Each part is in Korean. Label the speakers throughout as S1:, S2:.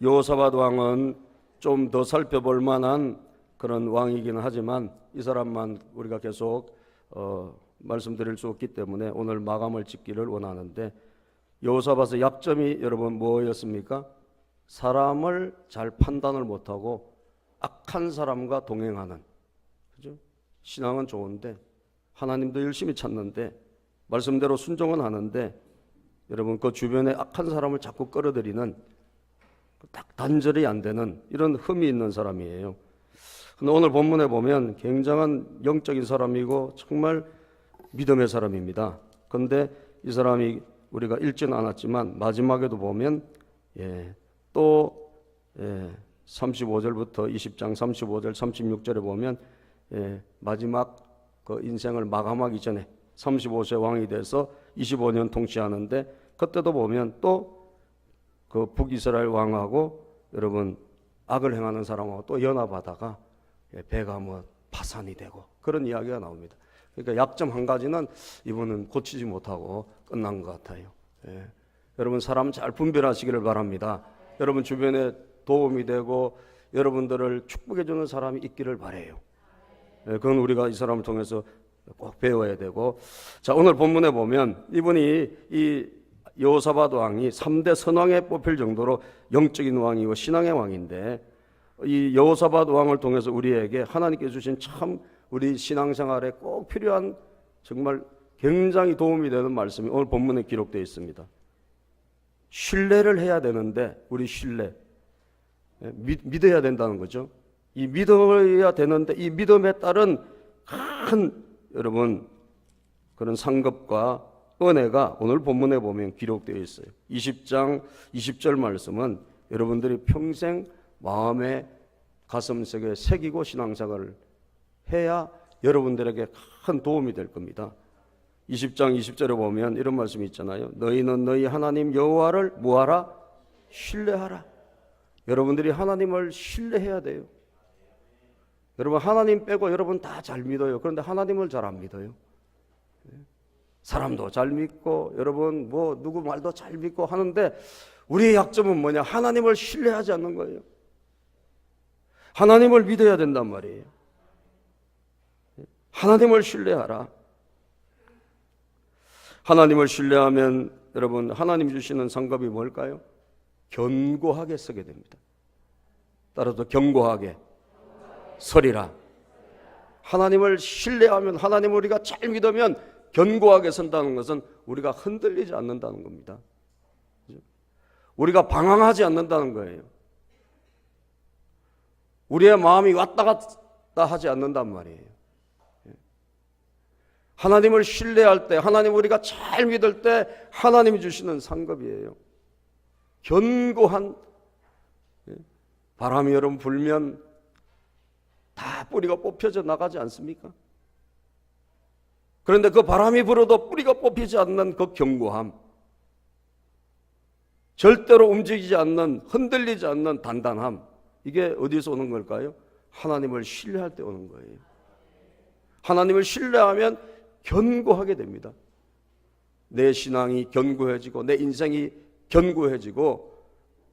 S1: 여호사밧 왕은 좀 더 살펴볼 만한 그런 왕이기는 하지만 이 사람만 우리가 계속 말씀드릴 수 없기 때문에 오늘 마감을 짓기를 원하는데, 여호사밧의 약점이 여러분 뭐였습니까? 사람을 잘 판단을 못하고 악한 사람과 동행하는, 그죠? 신앙은 좋은데 하나님도 열심히 찾는데 말씀대로 순종은 하는데 여러분 그 주변에 악한 사람을 자꾸 끌어들이는, 딱 단절이 안 되는 이런 흠이 있는 사람이에요. 근데 오늘 본문에 보면 굉장한 영적인 사람이고 정말 믿음의 사람입니다. 근데 이 사람이 우리가 읽지는 않았지만 마지막에도 보면 또 35절부터 20장 35절 36절에 보면 마지막 그 인생을 마감하기 전에 35세 왕이 돼서 25년 통치하는데, 그때도 보면 또 그 북이스라엘 왕하고 여러분 악을 행하는 사람하고 또 연합하다가 배가 뭐 파산이 되고 그런 이야기가 나옵니다. 그러니까 약점 한 가지는 이분은 고치지 못하고 끝난 것 같아요. 여러분 사람 잘 분별하시기를 바랍니다. 여러분 주변에 도움이 되고 여러분들을 축복해 주는 사람이 있기를 바라요. 그건 우리가 이 사람을 통해서 꼭 배워야 되고, 자 오늘 본문에 보면 이분이 이 여호사밧 왕이 3대 선왕에 뽑힐 정도로 영적인 왕이고 신앙의 왕인데, 이 여호사밧 왕을 통해서 우리에게 하나님께 주신 참 우리 신앙생활에 꼭 필요한 정말 굉장히 도움이 되는 말씀이 오늘 본문에 기록되어 있습니다. 신뢰를 해야 되는데 우리 신뢰 믿어야 된다는 거죠. 이 믿어야 되는데 이 믿음에 따른 큰 여러분 그런 상급과 은혜가 오늘 본문에 보면 기록되어 있어요. 20장 20절 말씀은 여러분들이 평생 마음의 가슴속에 새기고 신앙생활을 해야 여러분들에게 큰 도움이 될 겁니다. 20장 20절에 보면 이런 말씀이 있잖아요. 너희는 너희 하나님 여호와를 뭐하라? 신뢰하라. 여러분들이 하나님을 신뢰해야 돼요. 여러분 하나님 빼고 여러분 다 잘 믿어요. 그런데 하나님을 잘 안 믿어요. 사람도 잘 믿고 여러분 뭐 누구 말도 잘 믿고 하는데 우리의 약점은 뭐냐? 하나님을 신뢰하지 않는 거예요. 하나님을 믿어야 된단 말이에요. 하나님을 신뢰하라. 하나님을 신뢰하면 여러분 하나님 주시는 상급이 뭘까요? 견고하게 서게 됩니다. 따라서 견고하게 서리라. 하나님을 신뢰하면, 하나님을 우리가 잘 믿으면 견고하게 선다는 것은 우리가 흔들리지 않는다는 겁니다. 우리가 방황하지 않는다는 거예요. 우리의 마음이 왔다 갔다 하지 않는단 말이에요. 하나님을 신뢰할 때, 하나님 우리가 잘 믿을 때 하나님이 주시는 상급이에요. 견고한, 바람이 여러분 불면 다 뿌리가 뽑혀져 나가지 않습니까? 그런데 그 바람이 불어도 뿌리가 뽑히지 않는 그 견고함, 절대로 움직이지 않는, 흔들리지 않는 단단함, 이게 어디서 오는 걸까요? 하나님을 신뢰할 때 오는 거예요. 하나님을 신뢰하면 견고하게 됩니다. 내 신앙이 견고해지고 내 인생이 견고해지고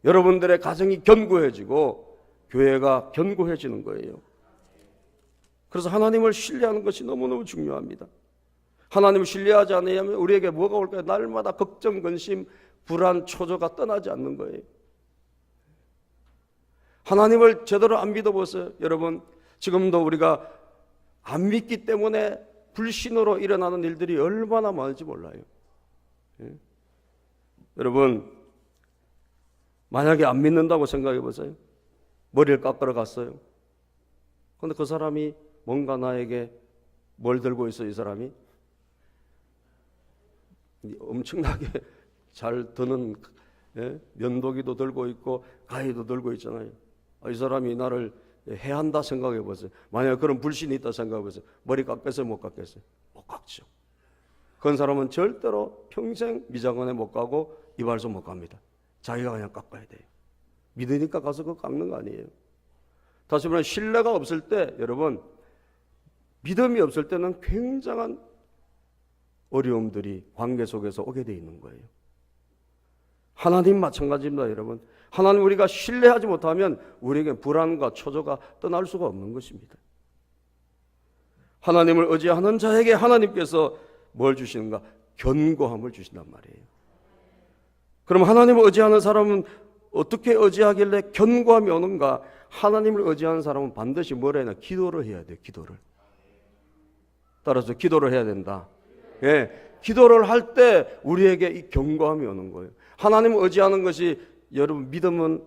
S1: 여러분들의 가정이 견고해지고 교회가 견고해지는 거예요. 그래서 하나님을 신뢰하는 것이 너무너무 중요합니다. 하나님을 신뢰하지 않으면 우리에게 뭐가 올까요? 날마다 걱정, 근심, 불안, 초조가 떠나지 않는 거예요. 하나님을 제대로 안 믿어보세요. 여러분 지금도 우리가 안 믿기 때문에 불신으로 일어나는 일들이 얼마나 많은지 몰라요. 여러분 만약에 안 믿는다고 생각해 보세요. 머리를 깎으러 갔어요. 그런데 그 사람이 뭔가 나에게 뭘 들고 있어요? 이 사람이 엄청나게 잘 드는 면도기도 들고 있고 가위도 들고 있잖아요. 이 사람이 나를 해한다 생각해 보세요. 만약 그런 불신이 있다 생각해 보세요. 머리 깎겠어요? 못 깎겠어요? 못 깎죠. 그런 사람은 절대로 평생 미장원에 못 가고 이발소 못 갑니다. 자기가 그냥 깎아야 돼요. 믿으니까 가서 그거 깎는 거 아니에요. 다시 말하면 신뢰가 없을 때, 여러분 믿음이 없을 때는 굉장한 어려움들이 관계 속에서 오게 돼 있는 거예요. 하나님 마찬가지입니다, 여러분. 하나님 우리가 신뢰하지 못하면 우리에게 불안과 초조가 떠날 수가 없는 것입니다. 하나님을 의지하는 자에게 하나님께서 뭘 주시는가? 견고함을 주신단 말이에요. 그럼 하나님을 의지하는 사람은 어떻게 의지하길래 견고함이 오는가? 하나님을 의지하는 사람은 반드시 뭘 해야 되나? 기도를 해야 돼요. 기도를. 따라서 기도를 해야 된다. 예, 기도를 할 때 우리에게 이 견고함이 오는 거예요. 하나님을 의지하는 것이, 여러분, 믿음은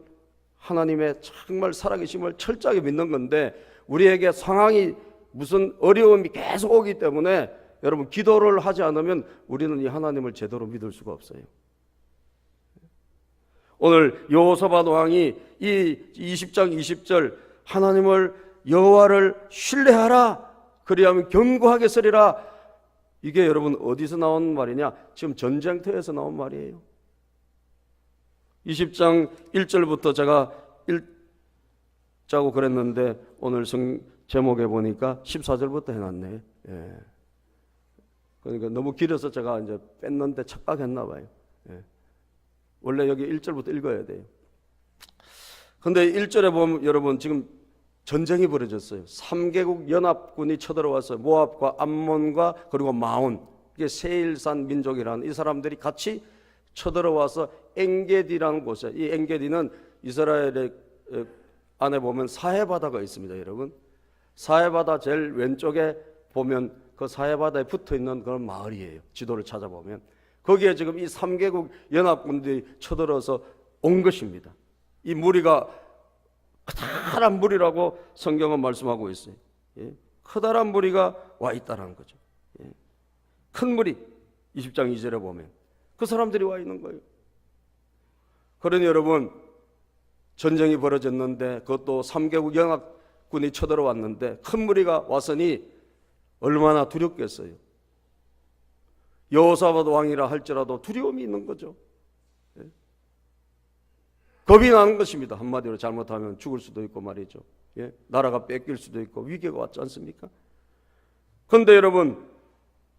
S1: 하나님의 정말 살아계심을 철저하게 믿는 건데, 우리에게 상황이 무슨 어려움이 계속 오기 때문에 여러분, 기도를 하지 않으면 우리는 이 하나님을 제대로 믿을 수가 없어요. 오늘 여호사밧 왕이 이 20장 20절 하나님을, 여호와를 신뢰하라, 그리하면 견고하게 서리라, 이게 여러분 어디서 나온 말이냐? 지금 전쟁터에서 나온 말이에요. 20장 1절부터 제가 읽자고 그랬는데 오늘 제목에 보니까 14절부터 해놨네. 예. 그러니까 너무 길어서 제가 이제 뺐는데 착각했나 봐요. 예. 원래 여기 1절부터 읽어야 돼요. 근데 1절에 보면 여러분 지금 전쟁이 벌어졌어요. 3개국 연합군이 쳐들어왔어요. 모압과 암몬과 그리고 마온, 이게 세일산 민족이라는 이 사람들이 같이 쳐들어와서 엔게디라는 곳에, 이 엔게디는 이스라엘의 안에 보면 사해바다가 있습니다, 여러분. 사해바다 제일 왼쪽에 보면 그 사해바다에 붙어있는 그런 마을이에요. 지도를 찾아보면 거기에 지금 이 3개국 연합군들이 쳐들어서 온 것입니다. 이 무리가 커다란 무리라고 성경은 말씀하고 있어요. 예? 커다란 무리가 와 있다는 거죠. 예? 큰 무리, 20장 2절에 보면 그 사람들이 와 있는 거예요. 그러니 여러분, 전쟁이 벌어졌는데 그것도 3개국 연합군이 쳐들어왔는데 큰 무리가 왔으니 얼마나 두렵겠어요. 여호사밧 왕이라 할지라도 두려움이 있는 거죠. 예? 겁이 나는 것입니다. 한마디로 잘못하면 죽을 수도 있고 말이죠. 예? 나라가 뺏길 수도 있고 위기가 왔지 않습니까? 그런데 여러분,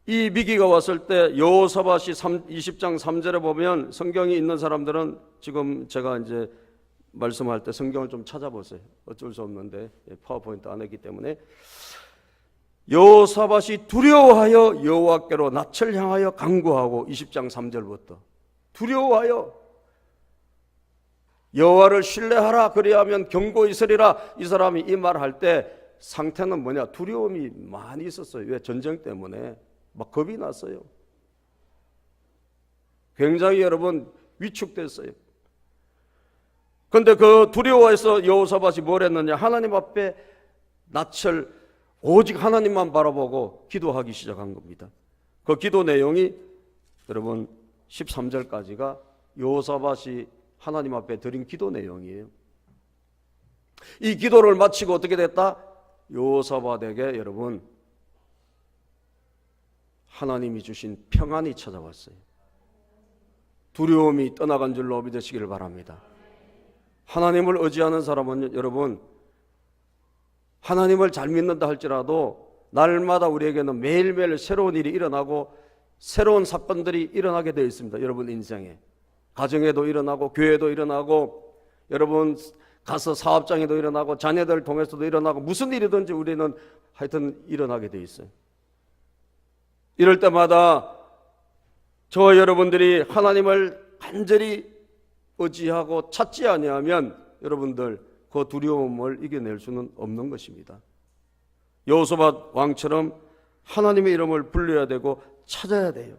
S1: 이 위기가 왔을 때 여호사밧이 20장 3절에 보면, 성경이 있는 사람들은 지금 제가 이제 말씀할 때 성경을 좀 찾아보세요. 어쩔 수 없는데 파워포인트 안 했기 때문에. 여호사밧이 두려워하여 여호와께로 낯을 향하여 간구하고, 20장 3절부터 두려워하여 여호와를 신뢰하라, 그리하면 견고히 서리라. 이 사람이 이 말을 할 때 상태는 뭐냐? 두려움이 많이 있었어요. 왜? 전쟁 때문에 막 겁이 났어요. 굉장히 여러분 위축됐어요. 그런데 그 두려워해서 여호사밧이 뭘 했느냐? 하나님 앞에 낯을 오직 하나님만 바라보고 기도하기 시작한 겁니다. 그 기도 내용이 여러분 13절까지가 여호사밧이 하나님 앞에 드린 기도 내용이에요. 이 기도를 마치고 어떻게 됐다? 여호사밧에게 여러분 하나님이 주신 평안이 찾아왔어요. 두려움이 떠나간 줄로 믿으시기를 바랍니다. 하나님을 의지하는 사람은 여러분, 하나님을 잘 믿는다 할지라도 날마다 우리에게는 매일매일 새로운 일이 일어나고 새로운 사건들이 일어나게 되어 있습니다. 여러분 인생에. 가정에도 일어나고 교회도 일어나고 여러분 가서 사업장에도 일어나고 자녀들 통해서도 일어나고 무슨 일이든지 우리는 하여튼 일어나게 되어 있어요. 이럴 때마다 저와 여러분들이 하나님을 간절히 의지하고 찾지 아니하면 여러분들 그 두려움을 이겨낼 수는 없는 것입니다. 여호사밧 왕처럼 하나님의 이름을 불러야 되고 찾아야 돼요.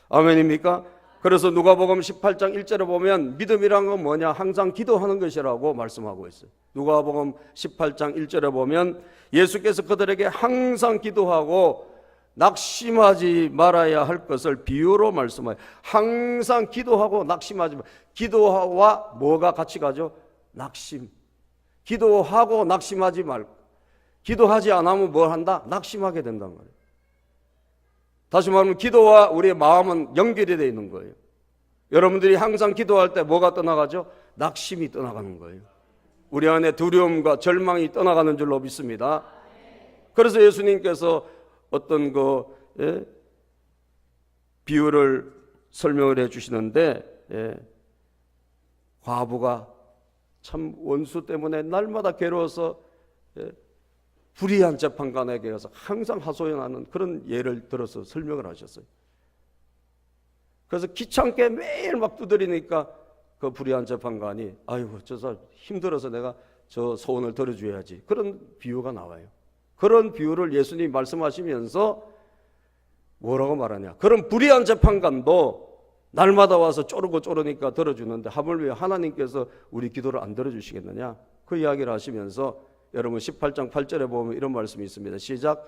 S1: 아멘입니까? 그래서 누가복음 18장 1절에 보면 믿음이란 건 뭐냐? 항상 기도하는 것이라고 말씀하고 있어요. 누가복음 18장 1절에 보면 예수께서 그들에게 항상 기도하고 낙심하지 말아야 할 것을 비유로 말씀해요. 항상 기도하고 낙심하지 마. 기도와 뭐가 같이 가죠? 낙심. 기도하고 낙심하지 말고, 기도하지 않으면 뭘 한다? 낙심하게 된단 말이에요. 다시 말하면 기도와 우리의 마음은 연결이 되어 있는 거예요. 여러분들이 항상 기도할 때 뭐가 떠나가죠? 낙심이 떠나가는 거예요. 우리 안에 두려움과 절망이 떠나가는 줄로 믿습니다. 그래서 예수님께서 어떤 비유를 설명을 해 주시는데, 과부가 참 원수 때문에 날마다 괴로워서 불의한 재판관에게 가서 항상 하소연하는 그런 예를 들어서 설명을 하셨어요. 그래서 귀찮게 매일 막 두드리니까 그 불의한 재판관이 아이고 저 사람 힘들어서 내가 저 소원을 들어줘야지, 그런 비유가 나와요. 그런 비유를 예수님이 말씀하시면서 뭐라고 말하냐, 그런 불의한 재판관도 날마다 와서 쪼르니까 들어주는데 하물며 하나님께서 우리 기도를 안 들어주시겠느냐, 그 이야기를 하시면서 여러분 18장 8절에 보면 이런 말씀이 있습니다. 시작.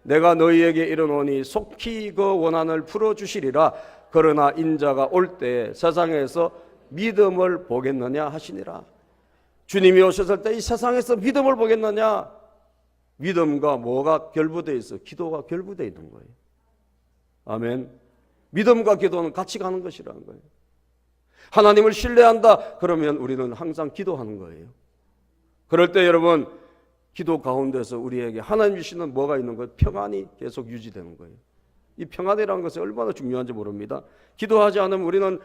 S1: 내가 너희에게 이르노니 속히 그 원한을 풀어주시리라. 그러나 인자가 올 때 세상에서 믿음을 보겠느냐 하시니라. 주님이 오셨을 때 이 세상에서 믿음을 보겠느냐? 믿음과 뭐가 결부되어 있어? 기도가 결부되어 있는 거예요. 아멘. 믿음과 기도는 같이 가는 것이라는 거예요. 하나님을 신뢰한다 그러면 우리는 항상 기도하는 거예요. 그럴 때 여러분, 기도 가운데서 우리에게 하나님 주시는 뭐가 있는 거예요? 평안이 계속 유지되는 거예요. 이 평안이라는 것이 얼마나 중요한지 모릅니다. 기도하지 않으면 우리는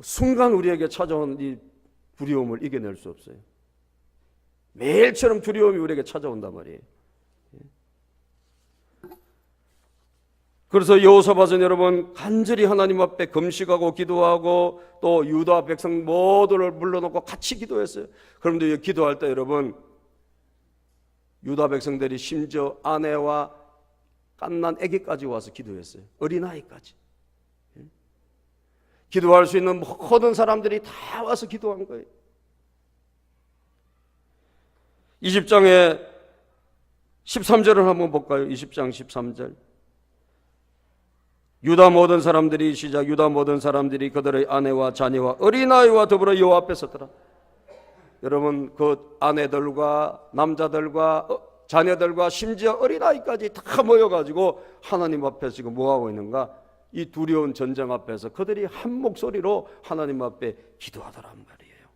S1: 순간 우리에게 찾아온 이 두려움을 이겨낼 수 없어요. 매일처럼 두려움이 우리에게 찾아온단 말이에요. 그래서 여호사밧은 여러분 간절히 하나님 앞에 금식하고 기도하고 또 유다 백성 모두를 불러놓고 같이 기도했어요. 그런데 기도할 때 여러분, 유다 백성들이 심지어 아내와 갓난 아기까지 와서 기도했어요. 어린아이까지. 기도할 수 있는 모든 사람들이 다 와서 기도한 거예요. 20장에 13절을 한번 볼까요? 20장 13절. 유다 모든 사람들이 시작. 유다 모든 사람들이 그들의 아내와 자녀와 어린아이와 더불어 여호와 앞에 섰더라. 여러분, 그 아내들과 남자들과 자녀들과 심지어 어린아이까지 다 모여가지고 하나님 앞에 지금 뭐하고 있는가? 이 두려운 전쟁 앞에서 그들이 한 목소리로 하나님 앞에 기도하더란 말이에요.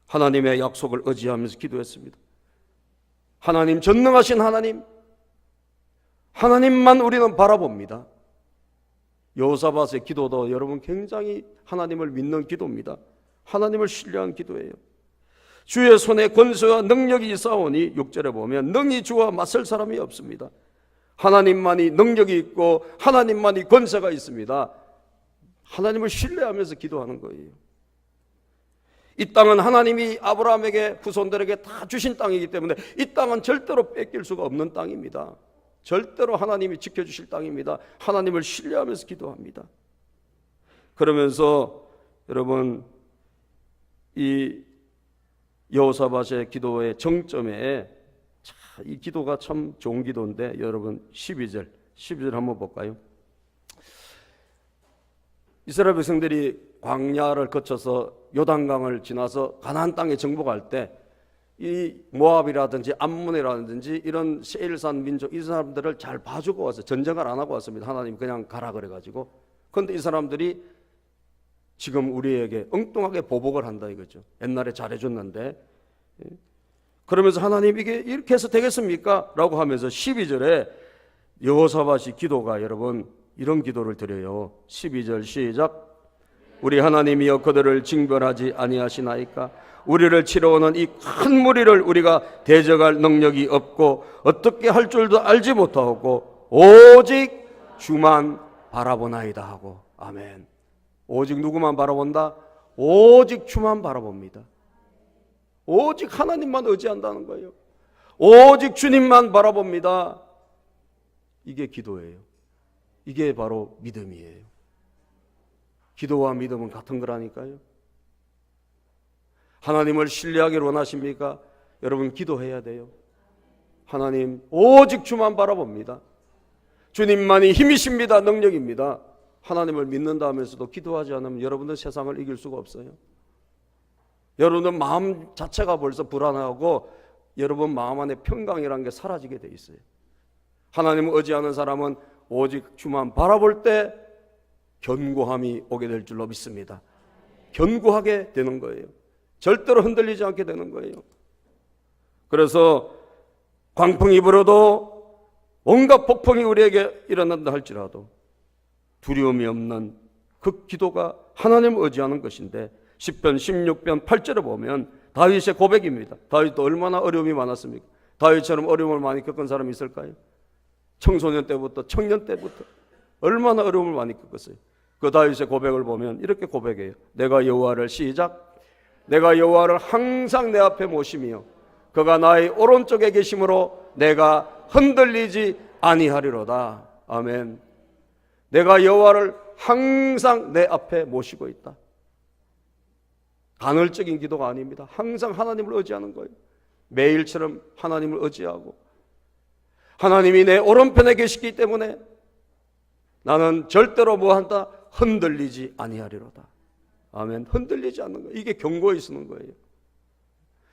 S1: 하나님의 약속을 의지하면서 기도했습니다. 하나님, 전능하신 하나님, 하나님만 우리는 바라봅니다. 여호사밧의 기도도 여러분 굉장히 하나님을 믿는 기도입니다. 하나님을 신뢰한 기도예요. 주의 손에 권세와 능력이 있사오니 6절에 보면 능히 주와 맞설 사람이 없습니다. 하나님만이 능력이 있고 하나님만이 권세가 있습니다. 하나님을 신뢰하면서 기도하는 거예요. 이 땅은 하나님이 아브라함에게 후손들에게 다 주신 땅이기 때문에 이 땅은 절대로 뺏길 수가 없는 땅입니다. 절대로 하나님이 지켜주실 땅입니다. 하나님을 신뢰하면서 기도합니다. 그러면서 여러분, 이 여호사밧의 기도의 정점에 이 기도가 참 좋은 기도인데 여러분 12절 한번 볼까요? 이스라엘 백성들이 광야를 거쳐서 요단강을 지나서 가나안 땅에 정복할 때 이 모압이라든지 암몬이라든지 이런 세일산 민족, 이 사람들을 잘 봐주고 와서 전쟁을 안 하고 왔습니다. 하나님 그냥 가라 그래가지고. 그런데 이 사람들이 지금 우리에게 엉뚱하게 보복을 한다 이거죠. 옛날에 잘해줬는데. 그러면서 하나님 이게 이렇게 해서 되겠습니까? 라고 하면서 12절에 여호사밧이 기도가 여러분 이런 기도를 드려요. 12절 시작. 우리 하나님이여 그들을 징벌하지 아니하시나이까? 우리를 치러오는 이 큰 무리를 우리가 대적할 능력이 없고 어떻게 할 줄도 알지 못하고 오직 주만 바라보나이다 하고. 아멘. 오직 누구만 바라본다? 오직 주만 바라봅니다. 오직 하나님만 의지한다는 거예요. 오직 주님만 바라봅니다. 이게 기도예요. 이게 바로 믿음이에요. 기도와 믿음은 같은 거라니까요. 하나님을 신뢰하기를 원하십니까? 여러분 기도해야 돼요. 하나님 오직 주만 바라봅니다. 주님만이 힘이십니다. 능력입니다. 하나님을 믿는다 하면서도 기도하지 않으면 여러분은 세상을 이길 수가 없어요. 여러분은 마음 자체가 벌써 불안하고 여러분 마음 안에 평강이라는 게 사라지게 돼 있어요. 하나님을 의지하는 사람은 오직 주만 바라볼 때 견고함이 오게 될 줄로 믿습니다. 견고하게 되는 거예요. 절대로 흔들리지 않게 되는 거예요. 그래서 광풍이 불어도 온갖 폭풍이 우리에게 일어난다 할지라도 두려움이 없는 그 기도가 하나님을 의지하는 것인데, 10편 16편 8절에 보면 다윗의 고백입니다. 다윗도 얼마나 어려움이 많았습니까? 다윗처럼 어려움을 많이 겪은 사람이 있을까요? 청소년 때부터 청년 때부터 얼마나 어려움을 많이 겪었어요. 그 다윗의 고백을 보면 이렇게 고백해요. 내가 여호와를 시작. 내가 여호와를 항상 내 앞에 모시며 그가 나의 오른쪽에 계심으로 내가 흔들리지 아니하리로다. 아멘. 내가 여호와를 항상 내 앞에 모시고 있다. 간헐적인 기도가 아닙니다. 항상 하나님을 의지하는 거예요. 매일처럼 하나님을 의지하고 하나님이 내 오른편에 계시기 때문에 나는 절대로 뭐한다? 흔들리지 아니하리로다. 아멘. 흔들리지 않는 거예요. 이게 경고에 쓰는 거예요.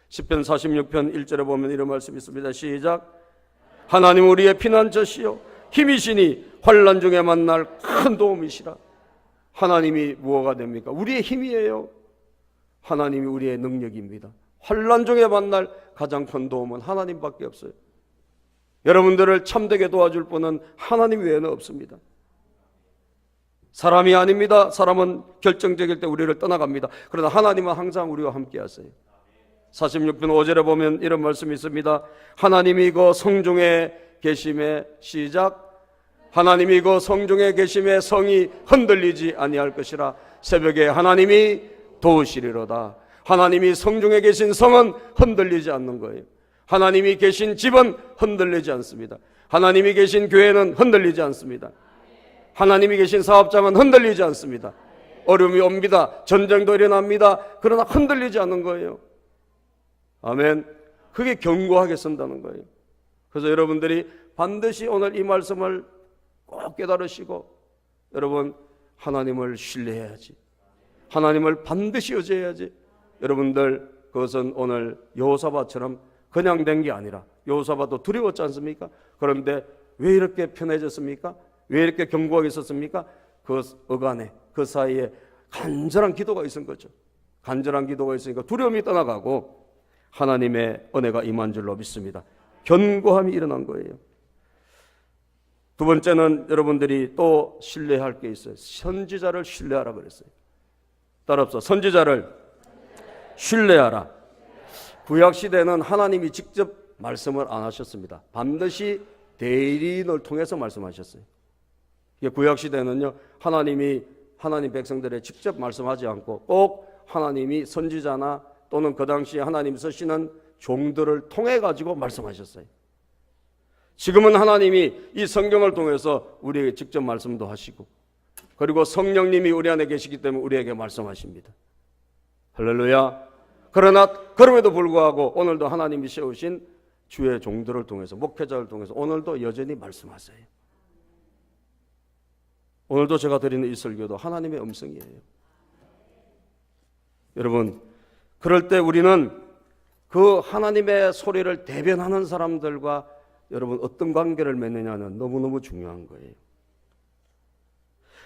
S1: 시편 46편 1절에 보면 이런 말씀이 있습니다. 시작. 하나님 우리의 피난처시요 힘이시니 환난 중에 만날 큰 도움이시라. 하나님이 무엇가 됩니까? 우리의 힘이에요. 하나님이 우리의 능력입니다. 환난 중에 만날 가장 큰 도움은 하나님밖에 없어요. 여러분들을 참되게 도와줄 분은 하나님 외에는 없습니다. 사람이 아닙니다. 사람은 결정적일 때 우리를 떠나갑니다. 그러나 하나님은 항상 우리와 함께 하세요. 46편 5절에 보면 이런 말씀이 있습니다. 하나님이 그 성중에 계심에 시작. 하나님이 그 성중에 계심에 성이 흔들리지 아니할 것이라. 새벽에 하나님이 도우시리로다. 하나님이 성중에 계신 성은 흔들리지 않는 거예요. 하나님이 계신 집은 흔들리지 않습니다. 하나님이 계신 교회는 흔들리지 않습니다. 하나님이 계신 사업장은 흔들리지 않습니다. 어려움이 옵니다. 전쟁도 일어납니다. 그러나 흔들리지 않는 거예요. 아멘. 그게 견고하게 쓴다는 거예요. 그래서 여러분들이 반드시 오늘 이 말씀을 꼭 깨달으시고, 여러분 하나님을 신뢰해야지. 하나님을 반드시 의지해야지. 여러분들 그것은 오늘 여호사밧처럼 그냥 된 게 아니라, 여호사밧도 두려웠지 않습니까? 그런데 왜 이렇게 편해졌습니까? 왜 이렇게 견고하게 있었습니까? 그 어간에, 그 사이에 간절한 기도가 있은 거죠. 간절한 기도가 있으니까 두려움이 떠나가고 하나님의 은혜가 임한 줄로 믿습니다. 견고함이 일어난 거예요. 두 번째는 여러분들이 또 신뢰할 게 있어요. 선지자를 신뢰하라 그랬어요. 따라합시다. 선지자를 신뢰하라. 구약시대는 하나님이 직접 말씀을 안 하셨습니다. 반드시 대리인을 통해서 말씀하셨어요. 구약시대는요, 하나님이 하나님 백성들에 직접 말씀하지 않고 꼭 하나님이 선지자나 또는 그 당시에 하나님 쓰시는 종들을 통해 가지고 말씀하셨어요. 지금은 하나님이 이 성경을 통해서 우리에게 직접 말씀도 하시고, 그리고 성령님이 우리 안에 계시기 때문에 우리에게 말씀하십니다. 할렐루야. 그러나 그럼에도 불구하고 오늘도 하나님이 세우신 주의 종들을 통해서, 목회자를 통해서 오늘도 여전히 말씀하세요. 오늘도 제가 드리는 이 설교도 하나님의 음성이에요. 여러분, 그럴 때 우리는 그 하나님의 소리를 대변하는 사람들과 여러분 어떤 관계를 맺느냐는 너무너무 중요한 거예요.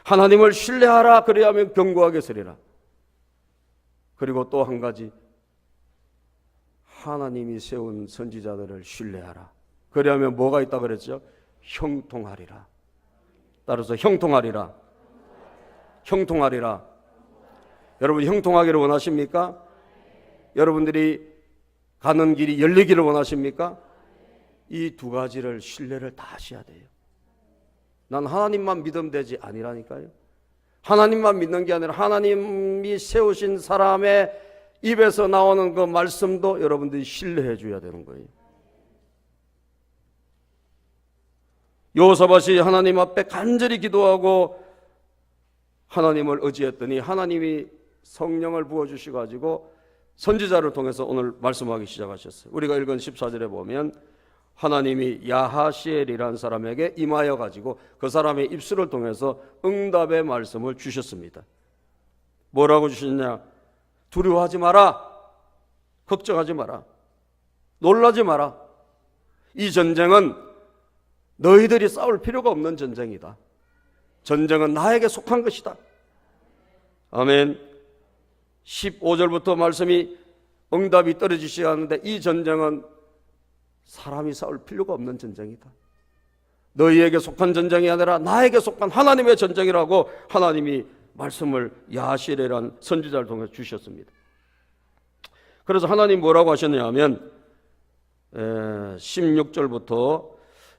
S1: 하나님을 신뢰하라. 그래야 하면 견고하게 서리라. 그리고 또 한 가지, 하나님이 세운 선지자들을 신뢰하라. 그래야 하면 뭐가 있다 그랬죠? 형통하리라. 따라서 형통하리라. 형통하리라. 여러분 형통하기를 원하십니까? 여러분들이 가는 길이 열리기를 원하십니까? 이 두 가지를 신뢰를 다 하셔야 돼요. 난 하나님만 믿으면 되지 아니라니까요. 하나님만 믿는 게 아니라 하나님이 세우신 사람의 입에서 나오는 그 말씀도 여러분들이 신뢰해 줘야 되는 거예요. 여호사밧이 하나님 앞에 간절히 기도하고 하나님을 의지했더니 하나님이 성령을 부어주시고 가지고 선지자를 통해서 오늘 말씀하기 시작하셨어요. 우리가 읽은 14절에 보면 하나님이 야하시엘이라는 사람에게 임하여 가지고 그 사람의 입술을 통해서 응답의 말씀을 주셨습니다. 뭐라고 주셨냐? 두려워하지 마라. 걱정하지 마라. 놀라지 마라. 이 전쟁은 너희들이 싸울 필요가 없는 전쟁이다. 전쟁은 나에게 속한 것이다. 아멘. 15절부터 말씀이 응답이 떨어지지 않는데 이 전쟁은 사람이 싸울 필요가 없는 전쟁이다. 너희에게 속한 전쟁이 아니라 나에게 속한 하나님의 전쟁이라고 하나님이 말씀을 야시레란 선지자를 통해 주셨습니다. 그래서 하나님 뭐라고 하셨냐면 16절부터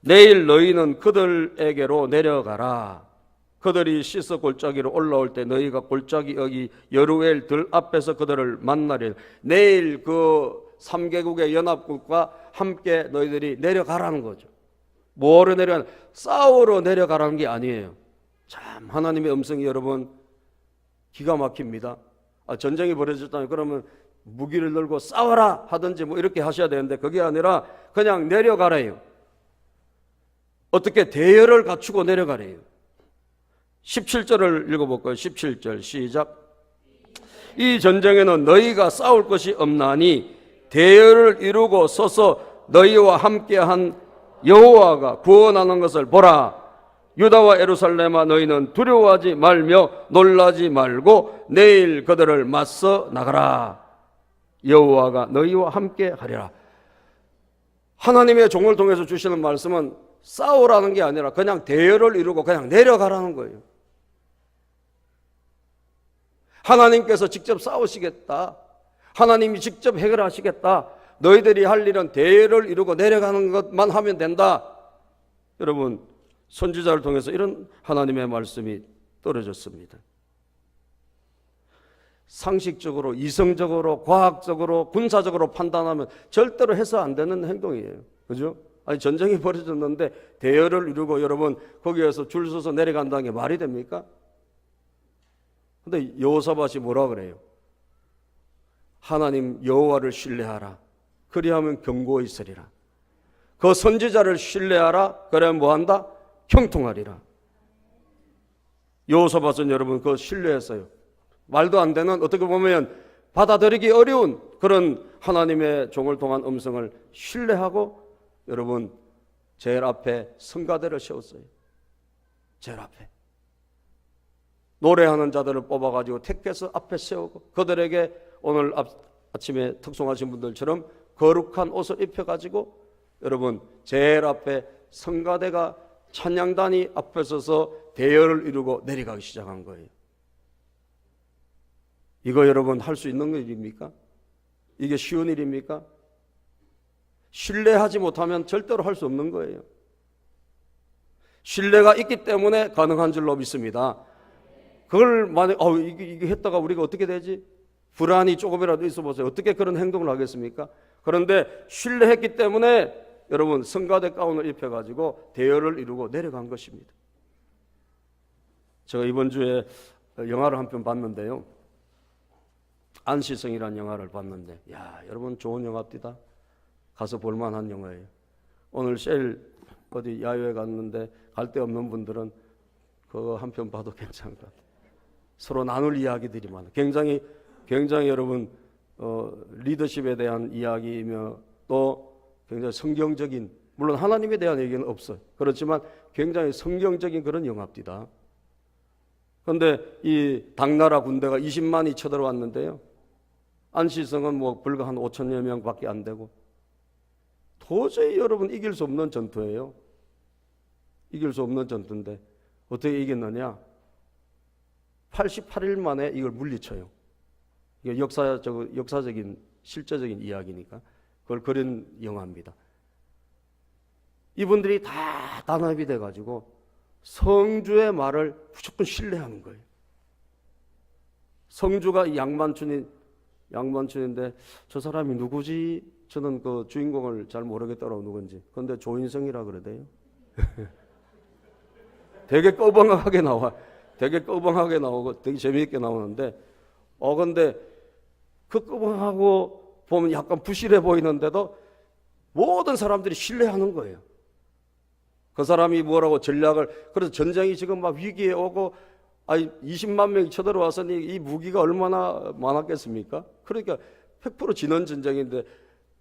S1: 내일 너희는 그들에게로 내려가라. 그들이 씻어 골짜기로 올라올 때 너희가 골짜기 여기 여루엘 들 앞에서 그들을 만나리라. 내일 그 3개국의 연합국과 함께 너희들이 내려가라는 거죠. 뭐로 내려가는? 싸우러 내려가라는 게 아니에요. 참 하나님의 음성이 여러분 기가 막힙니다. 전쟁이 벌어졌다면 그러면 무기를 들고 싸워라 하든지 뭐 이렇게 하셔야 되는데 그게 아니라 그냥 내려가래요. 어떻게 대열을 갖추고 내려가래요. 17절을 읽어볼까요? 17절 시작. 이 전쟁에는 너희가 싸울 것이 없나니 대열을 이루고 서서 너희와 함께한 여호와가 구원하는 것을 보라. 유다와 예루살렘아 너희는 두려워하지 말며 놀라지 말고 내일 그들을 맞서 나가라. 여호와가 너희와 함께 하리라. 하나님의 종을 통해서 주시는 말씀은 싸우라는 게 아니라 그냥 대열을 이루고 그냥 내려가라는 거예요. 하나님께서 직접 싸우시겠다. 하나님이 직접 해결하시겠다. 너희들이 할 일은 대열을 이루고 내려가는 것만 하면 된다. 여러분 선지자를 통해서 이런 하나님의 말씀이 떨어졌습니다. 상식적으로, 이성적으로, 과학적으로, 군사적으로 판단하면 절대로 해서 안 되는 행동이에요. 그죠? 아니 전쟁이 벌어졌는데 대열을 이루고 여러분 거기에서 줄 서서 내려간다는 게 말이 됩니까? 근데 여호사밧이 뭐라 그래요? 하나님 여호와를 신뢰하라. 그리하면 견고히 있으리라. 그 선지자를 신뢰하라. 그러면 뭐한다? 형통하리라. 여호사밧은 여러분 그거 신뢰했어요. 말도 안 되는 어떻게 보면 받아들이기 어려운 그런 하나님의 종을 통한 음성을 신뢰하고 여러분 제일 앞에 성가대를 세웠어요. 제일 앞에 노래하는 자들을 뽑아가지고 택해서 앞에 세우고 그들에게 오늘 아침에 특송하신 분들처럼 거룩한 옷을 입혀가지고 여러분 제일 앞에 성가대가 찬양단이 앞에 서서 대열을 이루고 내려가기 시작한 거예요. 이거 여러분 할 수 있는 일입니까? 이게 쉬운 일입니까? 신뢰하지 못하면 절대로 할 수 없는 거예요. 신뢰가 있기 때문에 가능한 줄로 믿습니다. 그걸 만약 이게 했다가 우리가 어떻게 되지? 불안이 조금이라도 있어 보세요. 어떻게 그런 행동을 하겠습니까? 그런데 신뢰했기 때문에 여러분 성가대 가운을 입혀가지고 대열을 이루고 내려간 것입니다. 제가 이번 주에 영화를 한 편 봤는데요. 안시성이라는 영화를 봤는데 야 여러분 좋은 영화입니다. 가서 볼만한 영화예요. 오늘 셀 어디 야유회 갔는데 갈 데 없는 분들은 그거 한 편 봐도 괜찮을 것 같아요. 서로 나눌 이야기들이 많아요. 굉장히 여러분 리더십에 대한 이야기이며 또 굉장히 성경적인 물론 하나님에 대한 얘기는 없어요. 그렇지만 굉장히 성경적인 그런 영화입니다. 그런데 이 당나라 군대가 20만이 쳐들어왔는데요. 안시성은 뭐 불과 한 5천여 명밖에 안 되고 도저히 여러분 이길 수 없는 전투예요. 이길 수 없는 전투인데 어떻게 이겼느냐? 88일 만에 이걸 물리쳐요. 이게 역사적인 실제적인 이야기니까 그걸 그린 영화입니다. 이분들이 다 단합이 돼가지고 성주의 말을 무조건 신뢰하는 거예요. 성주가 양반춘인데 저 사람이 누구지? 저는 그 주인공을 잘 모르겠더라고 누군지. 그런데 조인성이라 그러대요. 되게 꺼벙하게 나와. 되게 꺼벙하게 나오고 되게 재미있게 나오는데 근데 그 꺼벙하고 보면 약간 부실해 보이는데도 모든 사람들이 신뢰하는 거예요. 그 사람이 뭐라고 전략을 그래서 전쟁이 지금 막 위기에 오고 20만 명이 쳐들어와서니 이 무기가 얼마나 많았겠습니까? 그러니까 100% 지는 전쟁인데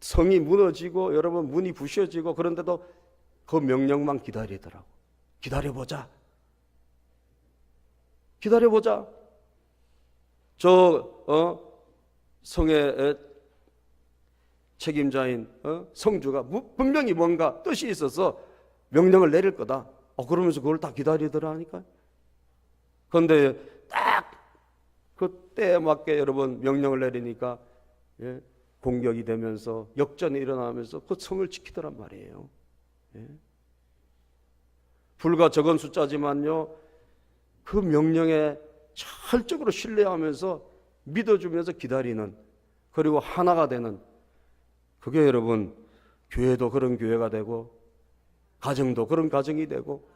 S1: 성이 무너지고 여러분 문이 부셔지고 그런데도 그 명령만 기다리더라고. 기다려보자. 성의 책임자인 성주가 분명히 뭔가 뜻이 있어서 명령을 내릴 거다. 그러면서 그걸 다 기다리더라니까요. 그런데 딱 그때에 맞게 여러분 명령을 내리니까 공격이 되면서 역전이 일어나면서 그 성을 지키더란 말이에요. 불과 적은 숫자지만요, 그 명령에 철저하게 신뢰하면서 믿어주면서 기다리는, 그리고 하나가 되는, 그게 여러분 교회도 그런 교회가 되고 가정도 그런 가정이 되고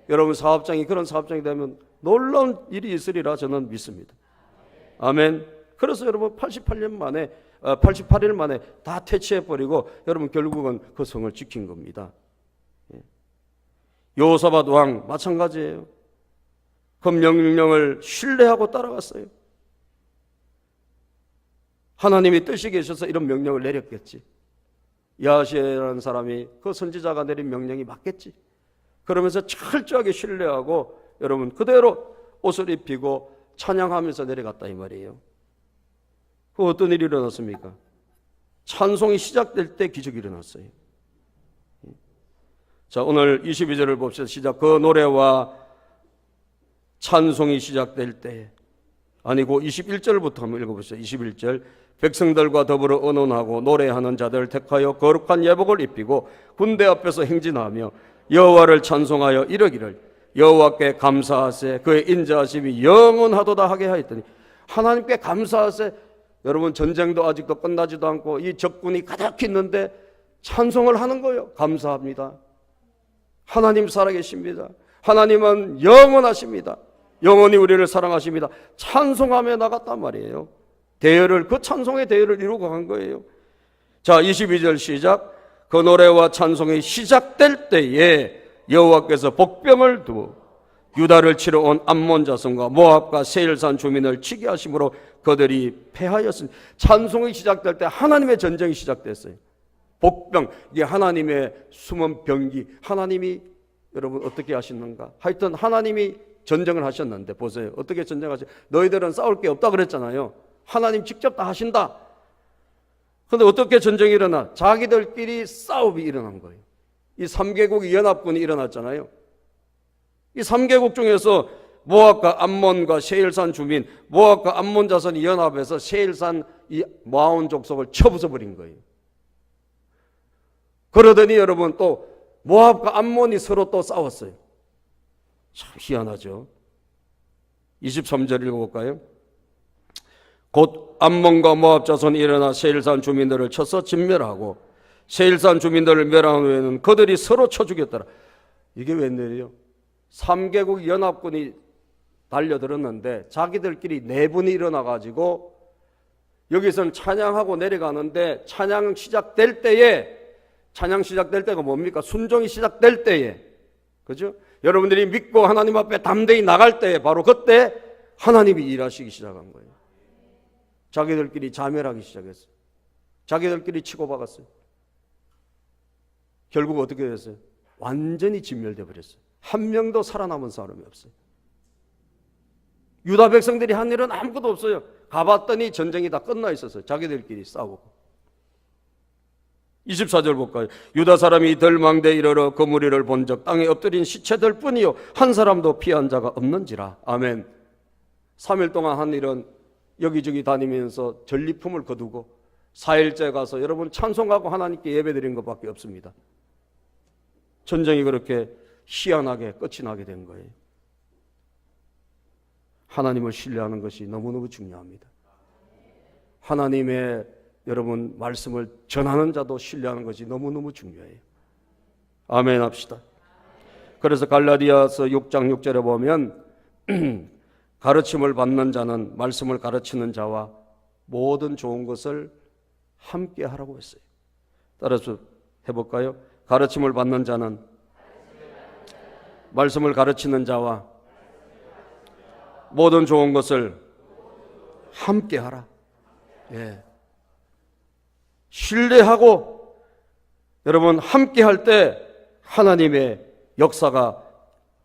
S1: 여러분 사업장이 그런 사업장이 되면 놀라운 일이 있으리라 저는 믿습니다. 아멘. 그래서 여러분 88일 만에 다 퇴치해버리고 여러분 결국은 그 성을 지킨 겁니다. 여호사밧 왕 마찬가지예요. 그 명령을 신뢰하고 따라갔어요. 하나님이 뜻이 계셔서 이런 명령을 내렸겠지. 야하시아라는 사람이 그 선지자가 내린 명령이 맞겠지. 그러면서 철저하게 신뢰하고 여러분 그대로 옷을 입히고 찬양하면서 내려갔다 이 말이에요. 그 어떤 일이 일어났습니까? 찬송이 시작될 때 기적이 일어났어요. 자, 오늘 22절을 봅시다. 시작. 그 노래와 찬송이 시작될 때, 아니고 21절부터 한번 읽어보시죠. 21절. 백성들과 더불어 언언하고 노래하는 자들 택하여 거룩한 예복을 입히고 군대 앞에서 행진하며 여호와를 찬송하여 이르기를 여호와께 감사하세 그의 인자하심이 영원하도다 하게 하였더니, 하나님께 감사하세. 여러분 전쟁도 아직도 끝나지도 않고 이 적군이 가득 있는데 찬송을 하는 거예요. 감사합니다. 하나님 살아계십니다. 하나님은 영원하십니다. 영원히 우리를 사랑하십니다. 찬송하며 나갔단 말이에요. 대열을, 그 찬송의 대열을 이루고 간 거예요. 자, 22절 시작. 그 노래와 찬송이 시작될 때에 여호와께서 복병을 두어 유다를 치러 온 암몬 자손과 모압과 세일산 주민을 치게 하심으로 그들이 패하였습니다. 찬송이 시작될 때 하나님의 전쟁이 시작됐어요. 복병, 이게 하나님의 숨은 병기. 하나님이 여러분 어떻게 하시는가? 하여튼 하나님이 전쟁을 하셨는데 보세요. 어떻게 전쟁하세요? 너희들은 싸울 게 없다 그랬잖아요. 하나님 직접 다 하신다. 그런데 어떻게 전쟁이 일어나? 자기들끼리 싸움이 일어난 거예요. 이 3개국이 연합군이 일어났잖아요. 이 3개국 중에서 모압과 암몬과 세일산 주민, 모압과 암몬 자손이 연합해서 세일산 이 모아온 족속을 쳐부숴버린 거예요. 그러더니 여러분 또 모압과 암몬이 서로 또 싸웠어요. 참 희한하죠. 23절 읽어볼까요? 곧 암몬과 모압 자손이 일어나 세일산 주민들을 쳐서 진멸하고 세일산 주민들을 멸한 후에는 그들이 서로 쳐 죽였더라. 이게 웬일이에요? 3개국 연합군이 달려들었는데 자기들끼리 내분이 일어나가지고 여기서는 찬양하고 내려가는데 찬양 시작될 때가 뭡니까? 순종이 시작될 때에, 그죠? 여러분들이 믿고 하나님 앞에 담대히 나갈 때에 바로 그때 하나님이 일하시기 시작한 거예요. 자기들끼리 자멸하기 시작했어요. 자기들끼리 치고박았어요. 결국 어떻게 됐어요? 완전히 진멸돼 버렸어요. 한 명도 살아남은 사람이 없어요. 유다 백성들이 한 일은 아무것도 없어요. 가봤더니 전쟁이 다 끝나 있었어요. 자기들끼리 싸우고. 24절 볼까요? 유다 사람이 덜망대에 이르러 그 무리를 본적 땅에 엎드린 시체들 뿐이요 한 사람도 피한 자가 없는지라. 아멘. 3일 동안 한 일은 여기저기 다니면서 전리품을 거두고 4일째 가서 여러분 찬송하고 하나님께 예배드린 것밖에 없습니다. 전쟁이 그렇게 희한하게 끝이 나게 된 거예요. 하나님을 신뢰하는 것이 너무너무 중요합니다. 하나님의 여러분 말씀을 전하는 자도 신뢰하는 것이 너무너무 중요해요. 아멘 합시다. 그래서 갈라디아서 6장 6절에 보면 가르침을 받는 자는 말씀을 가르치는 자와 모든 좋은 것을 함께 하라고 했어요. 따라서 해볼까요? 가르침을 받는 자는 말씀을 가르치는 자와 모든 좋은 것을 함께 하라. 예. 신뢰하고 여러분 함께 할 때 하나님의 역사가,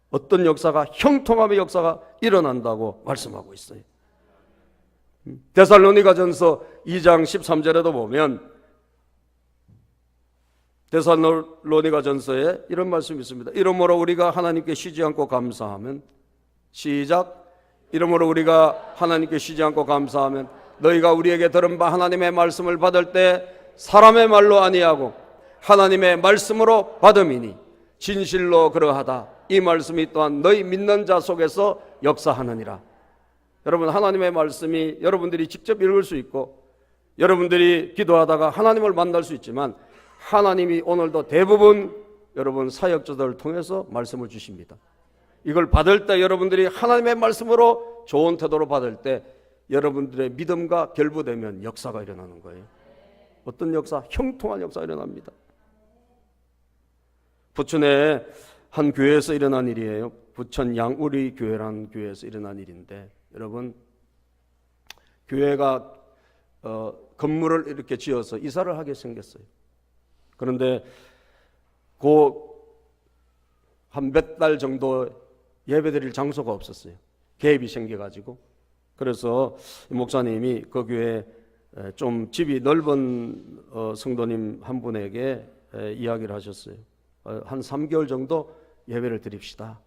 S1: 어떤 역사가, 형통함의 역사가 일어난다고 말씀하고 있어요. 데살로니가전서 2장 13절에도 보면 데살로니가 전서에 이런 말씀이 있습니다. 이러므로 우리가 하나님께 쉬지 않고 감사하면, 시작, 이러므로 우리가 하나님께 쉬지 않고 감사하면 너희가 우리에게 들은 바 하나님의 말씀을 받을 때 사람의 말로 아니하고 하나님의 말씀으로 받음이니 진실로 그러하다. 이 말씀이 또한 너희 믿는 자 속에서 역사하느니라. 여러분, 하나님의 말씀이 여러분들이 직접 읽을 수 있고 여러분들이 기도하다가 하나님을 만날 수 있지만 하나님이 오늘도 대부분 여러분 사역자들을 통해서 말씀을 주십니다. 이걸 받을 때 여러분들이 하나님의 말씀으로 좋은 태도로 받을 때 여러분들의 믿음과 결부되면 역사가 일어나는 거예요. 어떤 역사? 형통한 역사가 일어납니다. 부천의 한 교회에서 일어난 일이에요. 부천 양우리 교회라는 교회에서 일어난 일인데, 여러분, 교회가 건물을 이렇게 지어서 이사를 하게 생겼어요. 그런데 한 몇 달 정도 예배드릴 장소가 없었어요. 갭이 생겨가지고. 그래서 목사님이 그 교회에 좀 집이 넓은 성도님 한 분에게 이야기를 하셨어요. 한 3개월 정도 예배를 드립시다.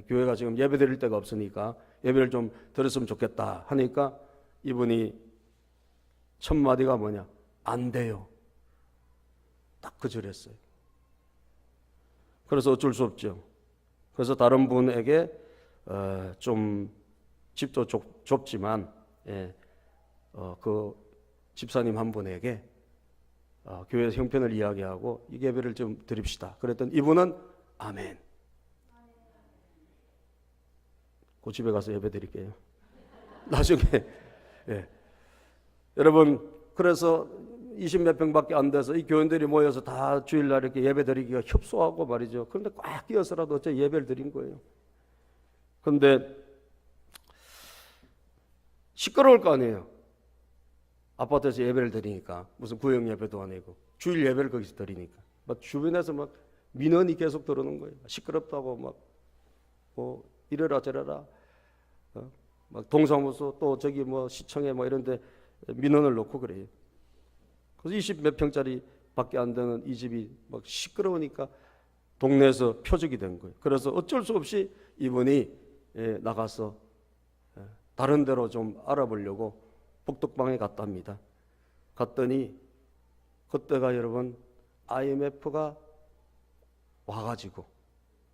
S1: 교회가 지금 예배 드릴 데가 없으니까 예배를 좀 드렸으면 좋겠다 하니까 이분이 첫 마디가 뭐냐? 안 돼요. 딱 그 절했어요. 그래서 어쩔 수 없죠. 그래서 다른 분에게 좀 집도 좁지만 그 집사님 한 분에게 교회 형편을 이야기하고 이 예배를 좀 드립시다. 그랬더니 이분은 아멘. 그 집에 가서 예배 드릴게요. 나중에. 여러분, 그래서 20몇 평밖에 안 돼서 이 교인들이 모여서 다 주일날 이렇게 예배 드리기가 협소하고 말이죠. 그런데 꽉 끼어서라도 어째 예배를 드린 거예요. 그런데 시끄러울 거 아니에요. 아파트에서 예배를 드리니까. 무슨 구역 예배도 아니고 주일 예배를 거기서 드리니까 막 주변에서 막 민원이 계속 들어오는 거예요. 시끄럽다고 막 뭐 이래라 저래라, 막 동사무소 또 저기 뭐 시청에 뭐 이런데 민원을 놓고 그래요. 그래서 20몇 평짜리 밖에 안 되는 이 집이 막 시끄러우니까 동네에서 표적이 된 거예요. 그래서 어쩔 수 없이 이분이 나가서 다른 데로 좀 알아보려고 복덕방에 갔답니다. 갔더니 그때가 여러분 IMF가 와가지고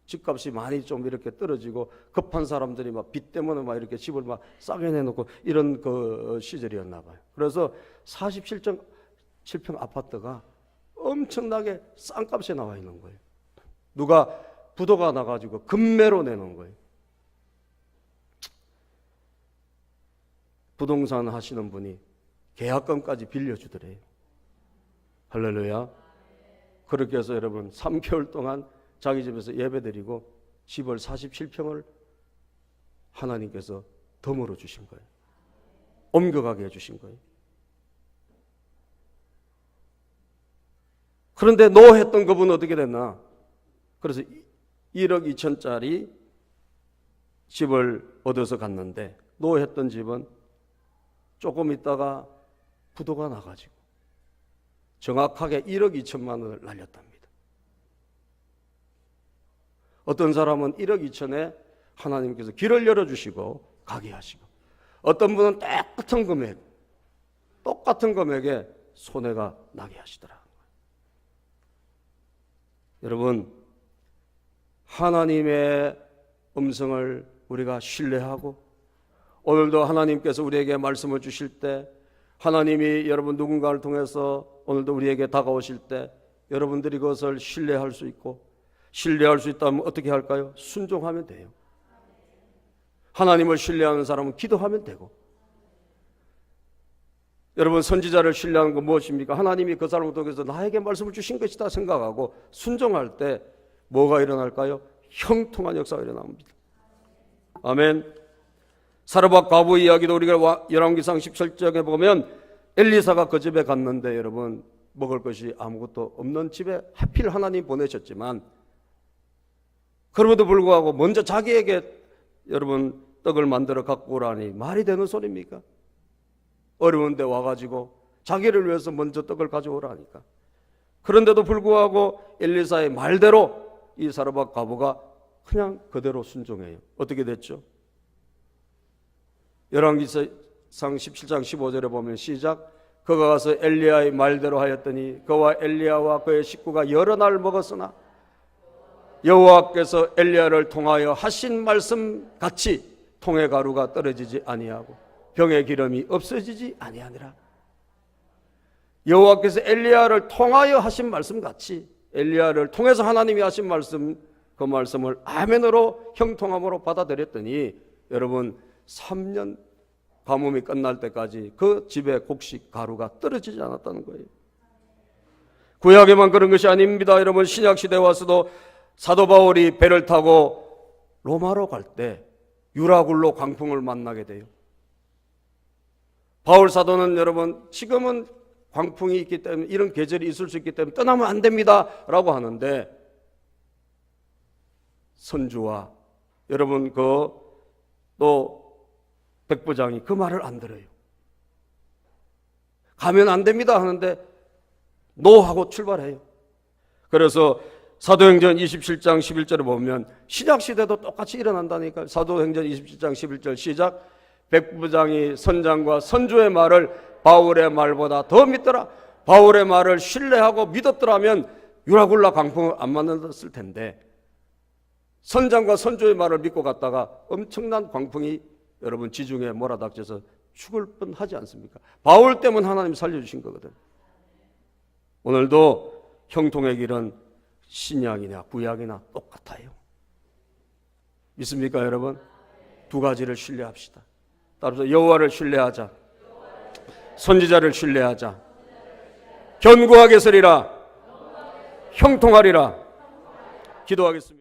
S1: 집값이 많이 좀 이렇게 떨어지고 급한 사람들이 막 빚 때문에 막 이렇게 집을 막 싸게 내놓고 이런 그 시절이었나 봐요. 그래서 47평 아파트가 엄청나게 싼 값에 나와 있는 거예요. 누가 부도가 나가지고 급매로 내놓은 거예요. 부동산 하시는 분이 계약금까지 빌려주더래요. 할렐루야. 그렇게 해서 여러분 3개월 동안 자기 집에서 예배드리고 집을 47평을 하나님께서 덤으로 주신 거예요. 옮겨가게 해주신 거예요. 그런데 노했던 그분은 어떻게 됐나? 그래서 1억 2천짜리 집을 얻어서 갔는데 노했던 집은 조금 있다가 부도가 나가지고 정확하게 1억 2천만 원을 날렸답니다. 어떤 사람은 1억 2천에 하나님께서 길을 열어주시고 가게 하시고, 어떤 분은 똑같은 금액에 손해가 나게 하시더라고요. 여러분, 하나님의 음성을 우리가 신뢰하고 오늘도 하나님께서 우리에게 말씀을 주실 때, 하나님이 여러분 누군가를 통해서 오늘도 우리에게 다가오실 때 여러분들이 그것을 신뢰할 수 있고, 신뢰할 수 있다면 어떻게 할까요? 순종하면 돼요. 하나님을 신뢰하는 사람은 기도하면 되고, 여러분 선지자를 신뢰하는 건 무엇입니까? 하나님이 그 사람을 통해서 나에게 말씀을 주신 것이다 생각하고 순종할 때 뭐가 일어날까요? 형통한 역사가 일어납니다. 아멘. 사르밧 과부 이야기도 우리가 열왕기상 17장에 보면 엘리사가 그 집에 갔는데 여러분 먹을 것이 아무것도 없는 집에 하필 하나님 보내셨지만, 그럼에도 불구하고 먼저 자기에게 여러분 떡을 만들어 갖고 오라니 말이 되는 소리입니까? 어려운데 와가지고 자기를 위해서 먼저 떡을 가져오라니까. 그런데도 불구하고 엘리사의 말대로 이 사르밧 과부가 그냥 그대로 순종해요. 어떻게 됐죠? 열왕기상 17장 15절에 보면 시작. 그가 가서 엘리야의 말대로 하였더니 그와 엘리야와 그의 식구가 여러 날 먹었으나 여호와께서 엘리야를 통하여 하신 말씀 같이 통의 가루가 떨어지지 아니하고 병의 기름이 없어지지 아니하니라. 여호와께서 엘리야를 통하여 하신 말씀 같이 엘리야를 통해서 하나님이 하신 말씀, 그 말씀을 아멘으로 형통함으로 받아들였더니 여러분 3년 가뭄이 끝날 때까지 그 집에 곡식 가루가 떨어지지 않았다는 거예요. 구약에만 그런 것이 아닙니다. 여러분 신약시대에 와서도 사도 바울이 배를 타고 로마로 갈 때 유라굴로 광풍을 만나게 돼요. 바울 사도는 여러분 지금은 광풍이 있기 때문에 이런 계절이 있을 수 있기 때문에 떠나면 안 됩니다 라고 하는데 선주와 여러분 또 백부장이 그 말을 안 들어요. 가면 안 됩니다 하는데 노하고 출발해요. 그래서 사도행전 27장 11절에 보면 신약시대도 똑같이 일어난다니까. 사도행전 27장 11절 시작. 백부장이 선장과 선주의 말을 바울의 말보다 더 믿더라. 바울의 말을 신뢰하고 믿었더라면 유라굴라 광풍을 안 만났을 텐데 선장과 선주의 말을 믿고 갔다가 엄청난 광풍이 여러분 지중해에 몰아닥쳐서 죽을 뻔하지 않습니까? 바울 때문에 하나님 살려주신 거거든. 오늘도 형통의 길은 신약이나 구약이나 똑같아요. 믿습니까 여러분? 두 가지를 신뢰합시다. 따라서 여호와를 신뢰하자. 선지자를 신뢰하자. 견고하게 서리라. 형통하리라. 기도하겠습니다.